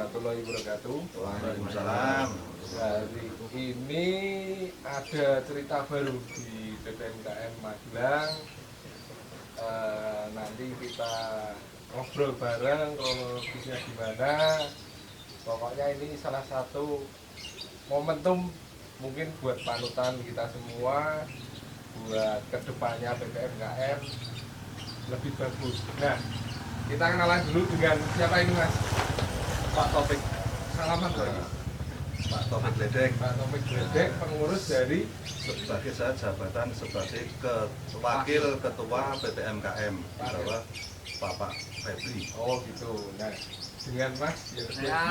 warahmatullahi wabarakatuh. Waalaikumsalam. Hari ini ada cerita baru di PPMKM Magelang. Nanti kita ngobrol bareng kronologisnya gimana. Pokoknya ini salah satu momentum mungkin buat panutan kita semua, buat kedepannya PPMKM lebih bagus. Nah, kita kenalan dulu dengan siapa ini Mas? Pak Taufik. Salaman Pak. Pak Taufik Ledek. Pak Taufik Ledek, pengurus dari Sebagai saya jabatan sebagai wakil ketua PPMKM di bawah Bapak Febri. Oh gitu. Nah, dengan Mas ya, Saya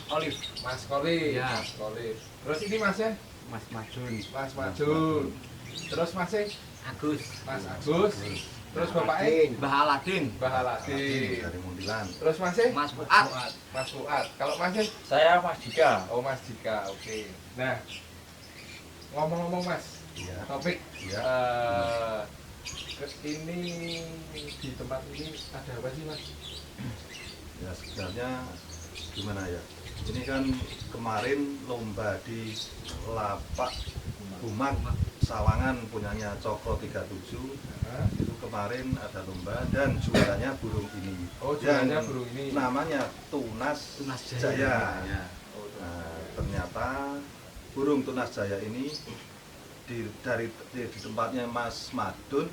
Olive, Mas Kolif. Ya. Mas Kolif. Terus ini Masnya? Mas Majun, Mas Majun. Terus Masnya? Agus, Mas Agus. Terus Bapaknya? Mbah Aladin, Mbah Aladin. Dari Muntilan. Terus Masnya? Mas Fuad, Mas Fuad. Kalau Masnya? saya Mas Dika. Oh Mas Dika, oke. Nah, ngomong-ngomong Mas, Iya. topik Iya. ini di tempat ini ada apa sih Mas? Ya sebenarnya gimana ya? Ini kan kemarin lomba di Lapak Bumak Sawangan punyanya Cokro 37. Nah, Itu kemarin ada lomba dan juaranya burung ini. oh jualnya Yang burung ini. namanya Tunas Jaya. Ya. Oh, Nah, ternyata burung Tunas Jaya ini di tempatnya Mas Madun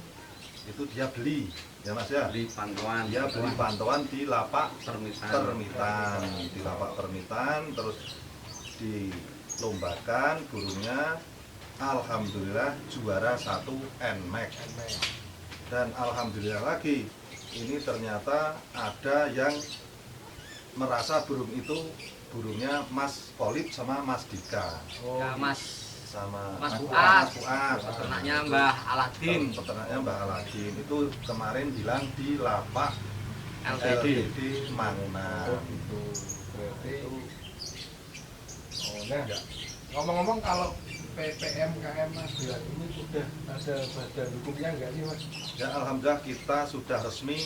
itu dia beli, ya Mas ya. Beli pantauan, Dia beli pantauan di lapak permitan. permitan, di lapak permitan, terus dilombakan burungnya. Alhamdulillah juara 1 NMAX. Dan alhamdulillah lagi ini ternyata ada yang merasa burung itu burungnya Mas Kolib sama Mas Dika Oh, Ya, Mas sama Mas Fuad. Fuad, peternaknya Mbah Aladin, Peternaknya Mbak Aladin itu kemarin bilang di lapak LTD. LTD Mangunan. oh gitu. Berarti oh nah, ngomong-ngomong kalau PPMKM Magelang ini sudah ada badan hukumnya enggak sih Mas? Ya alhamdulillah kita sudah resmi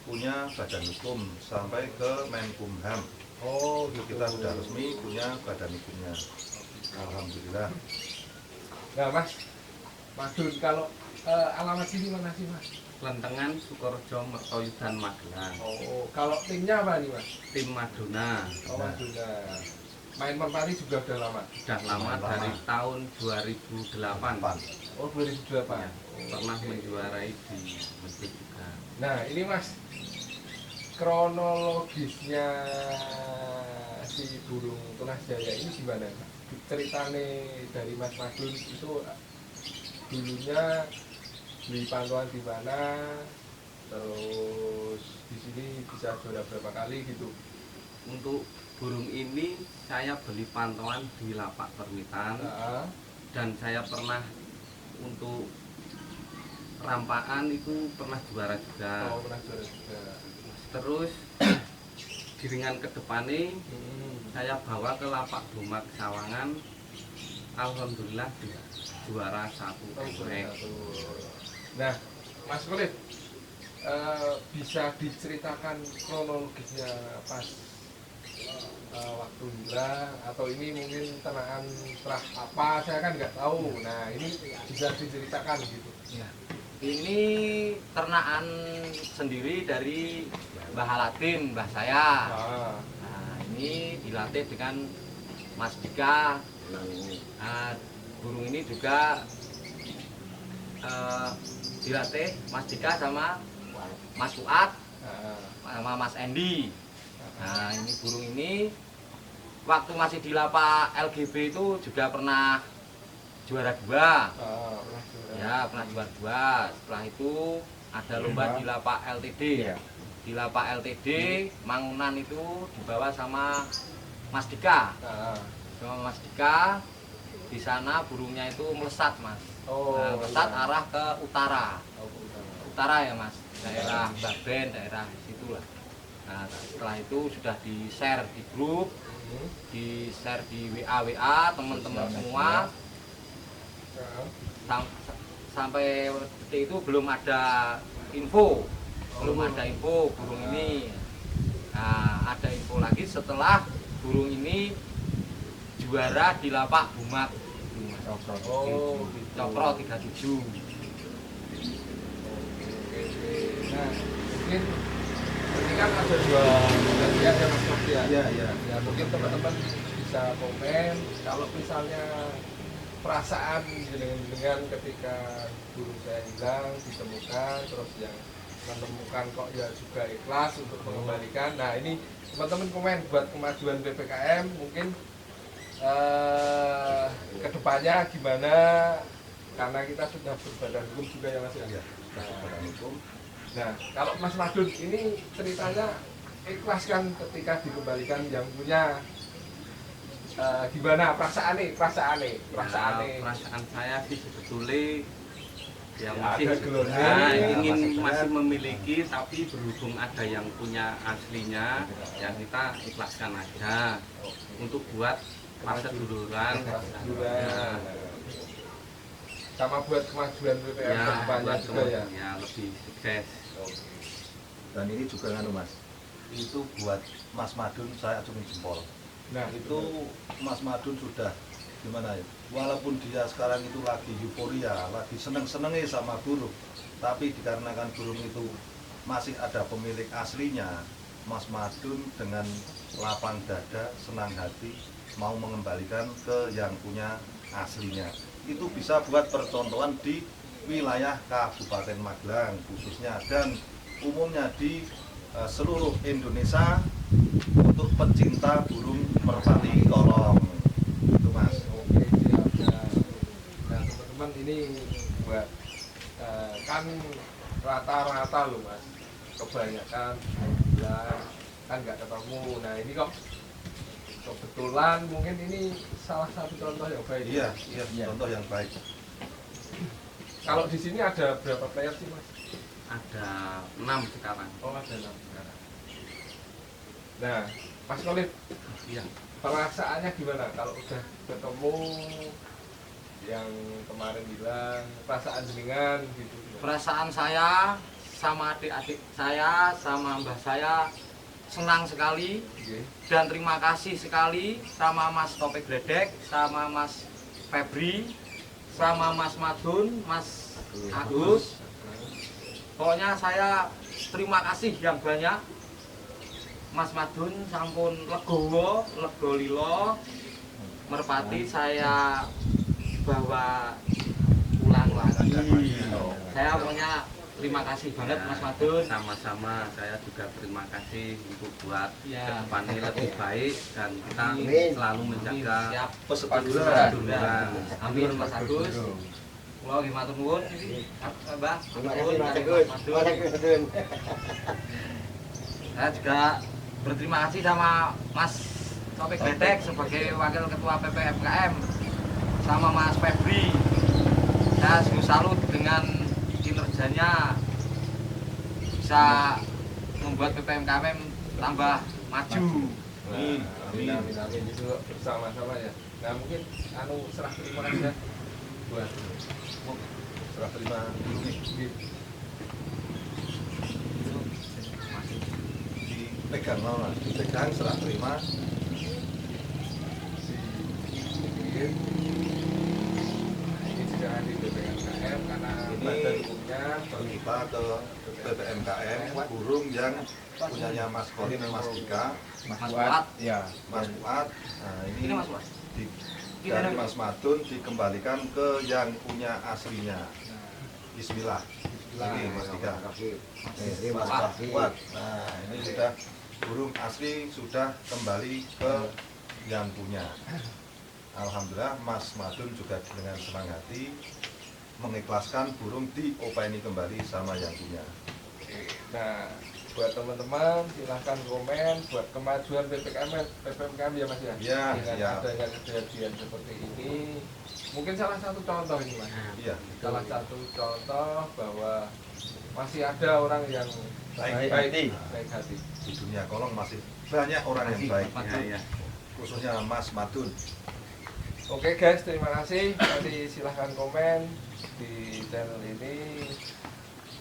punya badan hukum sampai ke Menkumham. Oh gitu. Kita sudah resmi punya badan hukumnya. Alhamdulillah. Nah Mas, Madun kalau alamat sini mana sih Mas? Lentengan Sukorejo Mertoyudan Magelang, Oh kalau timnya apa nih Mas? tim Maduna. Oh Maduna. Main merpati juga udah lama. Sudah lama Lama. dari tahun 2008. Oh 2008. Ya, pernah menjuarai di Mesir juga. Nah ini Mas, kronologisnya si burung tunas jaya ini gimana? Ceritanya dari Mas Madun itu dulunya beli pantauan di mana, terus di sini bisa juara berapa kali gitu? Untuk burung ini saya beli pantauan di lapak permitan Nah, dan saya pernah untuk rampaan itu pernah juara juga. oh pernah juara juga. Terus giringan ke depannya saya bawa ke lapak Bumak Sawangan, alhamdulillah juara 1 Oh, NMAX. satu. Nah, Mas Kolif, bisa diceritakan kronologisnya pas waktu hilang atau ini mungkin ternakan setelah apa saya kan nggak tahu. Nah ini bisa diceritakan gitu. Ya. Ini ternakan sendiri dari Mbah Aladin, mbah saya. Nah, Nah, ini dilatih dengan Mas Dika. Nah, burung ini juga dilatih Mas Dika sama Mas Fuad nah, sama Mas Endi. Nah, ini burung ini waktu masih di lapak LGB itu juga pernah juara 2. pernah juara. Ya, pernah juara 2. Setelah itu ada lomba di lapak LTD. Di lapak LTD Mangunan itu dibawa sama Mas Dika. Nah, Sama Mas Dika di sana burungnya itu melesat, Mas. oh, Nah, melesat iya. arah ke utara. Oh, bukan. Utara ya, Mas. Daerah Baben, daerah situlah. Nah, setelah itu sudah di-share di grup, Hmm. di-share di WA teman-teman semua. Nah, Sampai detik itu belum ada info, belum ada info burung ini. Nah, ada info lagi setelah burung ini juara di lapak Bumat Oh, gitu. Cokro 37. Nah, mungkin ini kan ada dua bagian ya Mas Mas ya. Iya, iya. Ya mungkin teman-teman bisa komen kalau misalnya perasaan dengan ketika burung saya hilang ditemukan, terus yang menemukan kok ya juga ikhlas untuk mengembalikan. Nah ini teman-teman komen buat kemajuan PPKM mungkin kedepannya gimana, karena kita sudah berbadan hukum juga ya Mas ya. Iya, badan hukum. Nah, kalau Mas Madun ini ceritanya ikhlas kan ketika dikembalikan yang punya, gimana perasaan Perasaan saya sih sebetulnya ya masih ada gelornya, nah, ya, ingin masih masih memiliki, tapi berhubung ada yang punya aslinya, ya kita ikhlaskan aja untuk buat masa duluran Duluran. Sama buat kemajuan PPM ya, kedepannya buat juga ya. ya lebih sukses. Dan ini juga nganu Mas, itu buat Mas Madun saya acungin jempol. Nah Itu Mas Madun sudah gimana ya, walaupun dia sekarang itu lagi euforia, lagi seneng-senengnya sama burung, tapi dikarenakan burung itu masih ada pemilik aslinya, Mas Madun dengan lapang dada, senang hati mau mengembalikan ke yang punya aslinya. Itu bisa buat percontohan di wilayah Kabupaten Magelang khususnya, dan umumnya di seluruh Indonesia untuk pecinta burung merpati kolong. Itu Mas. oke, siap. Nah teman-teman ini buat kan rata-rata loh Mas, kebanyakan bilang kan nggak ketemu. Nah ini kok kebetulan mungkin ini salah satu contoh yang baik. Iya, iya, contoh yang baik. Kalau di sini ada berapa player sih Mas? Ada 6 sekarang. Oh ada 6 sekarang. Nah Mas Khalid, Iya. perasaannya gimana kalau udah ketemu yang kemarin hilang, perasaan jenengan gitu? Perasaan saya sama adik-adik saya sama mbah saya senang sekali, Oke. dan terima kasih sekali sama Mas Topik Gledek, sama Mas Febri, sama Mas Madun, Mas Agus. Pokoknya saya terima kasih yang banyak. Mas Madun sampun legowo, lego lilo, merpati saya bawa pulang lagi. Saya pokoknya terima kasih banget Mas Madun. Sama-sama, saya juga terima kasih untuk buat kedepannya lebih baik, dan kita selalu menjaga Peseduluran. Amin Mas Agus. Kalau nggih matur nuwun iki Mbah. Terima kasih Mas Agus. Madun. Saya juga berterima kasih sama Mas Topik Gledek sebagai Wakil Ketua PPMKM, sama Mas Febri. Saya sungguh salut dengan kinerjanya, bisa membuat PPMKM tambah maju. Amin, amin, amin, amin. Itu bersama-sama ya. Nah mungkin serah terima aja buat Serah terima dulu nih. Dipegang mau Mas, dipegang serah terima. Ini juga di BPMKM karena Ini badan hukumnya Kita ke BPMKM burung yang punyanya Mas Khalid, Mas Dika, Mas Fuad. ya. Mas Fuad. Nah Ini ini Mas Fuad. dari Mas Madun dikembalikan ke yang punya aslinya. Bismillah. Ini Mas Dika. Ini Mas Fuad. Nah ini sudah burung asli sudah kembali ke yang punya. Alhamdulillah Mas Madun juga dengan senang hati mengikhlaskan burung diopeni kembali sama yang punya. Nah buat teman-teman silahkan komen buat kemajuan PPMKM ya Mas ya. Iya, Dengan iya. adanya kejadian seperti ini, mungkin salah satu contoh ini Mas. Iya. Salah satu contoh bahwa masih ada orang yang Baik baik hati. hati. Di dunia kolong masih banyak orang yang baik. Ya, ya. Khususnya Mas Madun. Oke guys, terima kasih. Nanti silahkan komen di channel ini.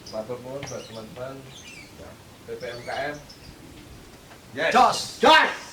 Matur nuwun buat teman-teman PPMKM. Yes. Jos. Jos!